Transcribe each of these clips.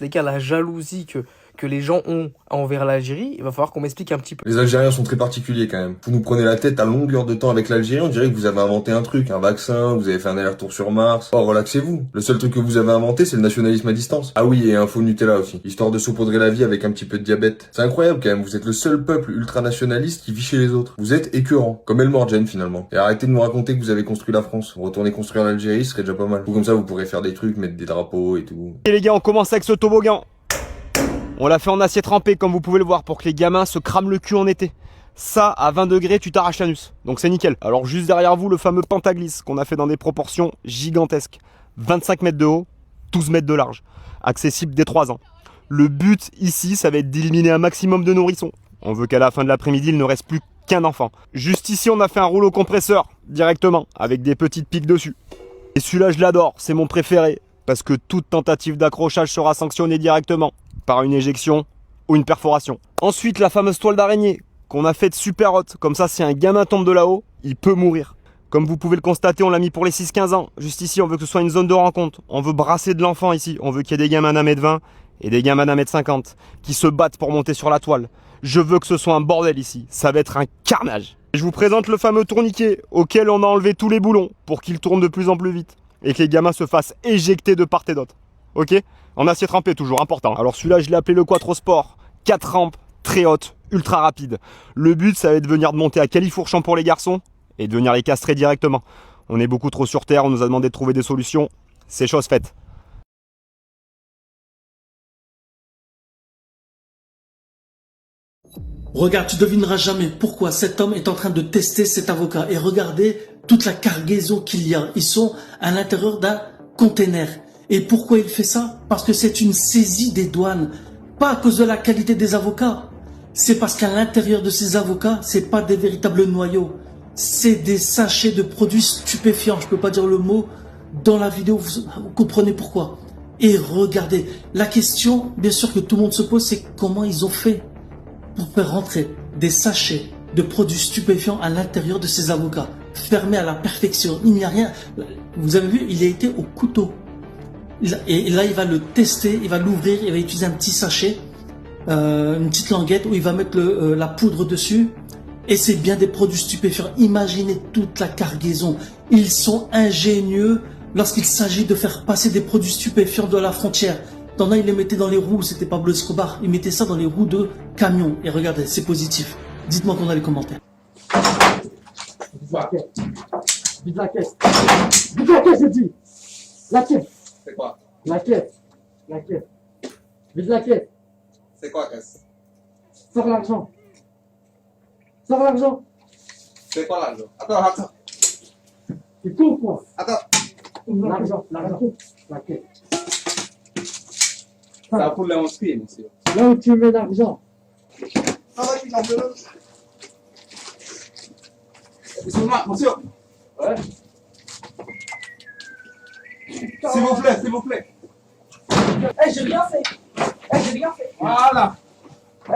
Les gars, la jalousie que les gens ont envers l'Algérie, il va falloir qu'on m'explique un petit peu. Les Algériens sont très particuliers quand même. Vous nous prenez la tête à longueur de temps avec l'Algérie, on dirait que vous avez inventé un truc, un vaccin, vous avez fait un aller-retour sur Mars. Oh, relaxez-vous. Le seul truc que vous avez inventé, c'est le nationalisme à distance. Ah oui, et un faux Nutella aussi, histoire de saupoudrer la vie avec un petit peu de diabète. C'est incroyable quand même, vous êtes le seul peuple ultranationaliste qui vit chez les autres. Vous êtes écœurant, comme El Morgen finalement. Et arrêtez de nous raconter que vous avez construit la France. Retournez construire l'Algérie, ce serait déjà pas mal. Ou comme ça, vous pourrez faire des trucs, mettre des drapeaux et tout. Et les gars, on commence avec ce toboggan. On l'a fait en acier trempé, comme vous pouvez le voir, pour que les gamins se crament le cul en été. Ça, à 20 degrés, tu t'arraches l'anus. Donc c'est nickel. Alors juste derrière vous, le fameux Pentaglisse, qu'on a fait dans des proportions gigantesques. 25 mètres de haut, 12 mètres de large. Accessible dès 3 ans. Le but ici, ça va être d'éliminer un maximum de nourrissons. On veut qu'à la fin de l'après-midi, il ne reste plus qu'un enfant. Juste ici, on a fait un rouleau compresseur, directement, avec des petites piques dessus. Et celui-là, je l'adore, c'est mon préféré. Parce que toute tentative d'accrochage sera sanctionnée directement par une éjection ou une perforation. Ensuite, la fameuse toile d'araignée qu'on a faite super haute. Comme ça, si un gamin tombe de là-haut, il peut mourir. Comme vous pouvez le constater, on l'a mis pour les 6-15 ans. Juste ici, on veut que ce soit une zone de rencontre. On veut brasser de l'enfant ici. On veut qu'il y ait des gamins d'1m20 et des gamins d'1m50 qui se battent pour monter sur la toile. Je veux que ce soit un bordel ici. Ça va être un carnage. Et je vous présente le fameux tourniquet auquel on a enlevé tous les boulons pour qu'il tourne de plus en plus vite. Et que les gamins se fassent éjecter de part et d'autre. Ok? En acier trempé, toujours important. Alors celui-là, je l'ai appelé le Quattro Sport. 4 rampes, très hautes, ultra rapides. Le but, ça va être de venir de monter à Califourchon pour les garçons et de venir les castrer directement. On est beaucoup trop sur terre, on nous a demandé de trouver des solutions. C'est chose faite. Regarde, tu devineras jamais pourquoi cet homme est en train de tester cet avocat. Et regardez toute la cargaison qu'il y a. Ils sont à l'intérieur d'un container. Et pourquoi il fait ça? Parce que c'est une saisie des douanes. Pas à cause de la qualité des avocats. C'est parce qu'à l'intérieur de ces avocats, c'est pas des véritables noyaux. C'est des sachets de produits stupéfiants. Je peux pas dire le mot dans la vidéo. Vous comprenez pourquoi. Et regardez, la question, bien sûr que tout le monde se pose, c'est comment ils ont fait pour faire rentrer des sachets de produits stupéfiants à l'intérieur de ces avocats, fermés à la perfection. Il n'y a rien. Vous avez vu, il a été au couteau. Et là, il va le tester, il va l'ouvrir, il va utiliser un petit sachet, une petite languette où il va mettre la poudre dessus. Et c'est bien des produits stupéfiants. Imaginez toute la cargaison. Ils sont ingénieux lorsqu'il s'agit de faire passer des produits stupéfiants de la frontière. T'en as, il les mettait dans les roues, c'était Pablo Escobar. Il mettait ça dans les roues de camions. Et regardez, c'est positif. Dites-moi qu'on a les commentaires. Vide la caisse. Vide la caisse. Vide la caisse, j'ai dit. La caisse. C'est quoi? La caisse. La caisse. Vide la caisse. C'est quoi, caisse? Sors l'argent. Sors l'argent. C'est quoi l'argent? Attends. C'est tout ou quoi? Attends. L'argent. La caisse. Ça a pour les 11 pieds, monsieur. Là où tu mets l'argent. Ah oui, il en veut l'autre. Excuse-moi, monsieur. Ouais. S'il vous plaît. Eh, j'ai rien fait. Voilà.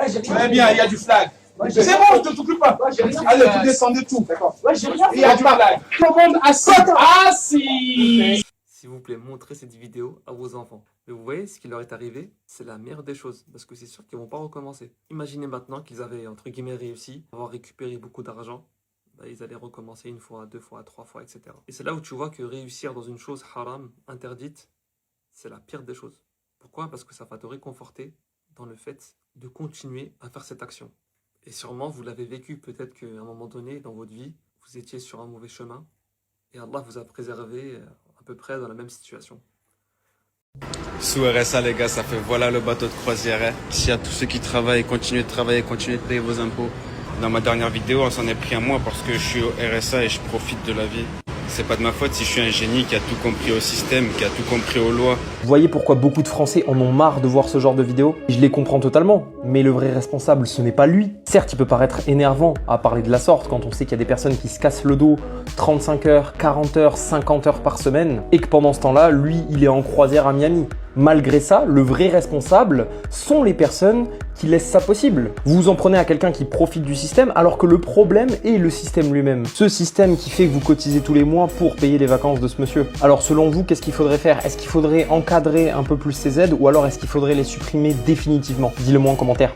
J'ai rien Très fait. bien, il y a du flag. Ouais, C'est j'ai bon, je ne t'occupe pas. Ouais, j'ai rien Allez, fait. tu descends de tout. D'accord. Ouais, j'ai rien Il y a fait. du flag. Tout le monde assis. S'il vous plaît, montrez cette vidéo à vos enfants. Mais vous voyez, ce qui leur est arrivé, c'est la meilleure des choses. Parce que c'est sûr qu'ils ne vont pas recommencer. Imaginez maintenant qu'ils avaient, entre guillemets, réussi, avoir récupéré beaucoup d'argent. Bah, ils allaient recommencer 1 fois, 2 fois, 3 fois, etc. Et c'est là où tu vois que réussir dans une chose haram, interdite, c'est la pire des choses. Pourquoi? Parce que ça va te réconforter dans le fait de continuer à faire cette action. Et sûrement, vous l'avez vécu. Peut-être qu'à un moment donné, dans votre vie, vous étiez sur un mauvais chemin. Et Allah vous a préservé à peu près dans la même situation. Sous RSA les gars, ça fait voilà le bateau de croisière. Merci à tous ceux qui travaillent, continuez de travailler, continuez de payer vos impôts. Dans ma dernière vidéo, on s'en est pris à moi parce que je suis au RSA et je profite de la vie. C'est pas de ma faute si je suis un génie qui a tout compris au système, qui a tout compris aux lois. Vous voyez pourquoi beaucoup de Français en ont marre de voir ce genre de vidéos? Je les comprends totalement, mais le vrai responsable, ce n'est pas lui. Certes, il peut paraître énervant à parler de la sorte quand on sait qu'il y a des personnes qui se cassent le dos 35 heures, 40 heures, 50 heures par semaine et que pendant ce temps-là, lui, il est en croisière à Miami. Malgré ça, le vrai responsable sont les personnes qui laissent ça possible. Vous vous en prenez à quelqu'un qui profite du système alors que le problème est le système lui-même. Ce système qui fait que vous cotisez tous les mois pour payer les vacances de ce monsieur. Alors selon vous, qu'est-ce qu'il faudrait faire? Est-ce qu'il faudrait encadrer un peu plus ces aides ou alors est-ce qu'il faudrait les supprimer définitivement? Dis-le moi en commentaire.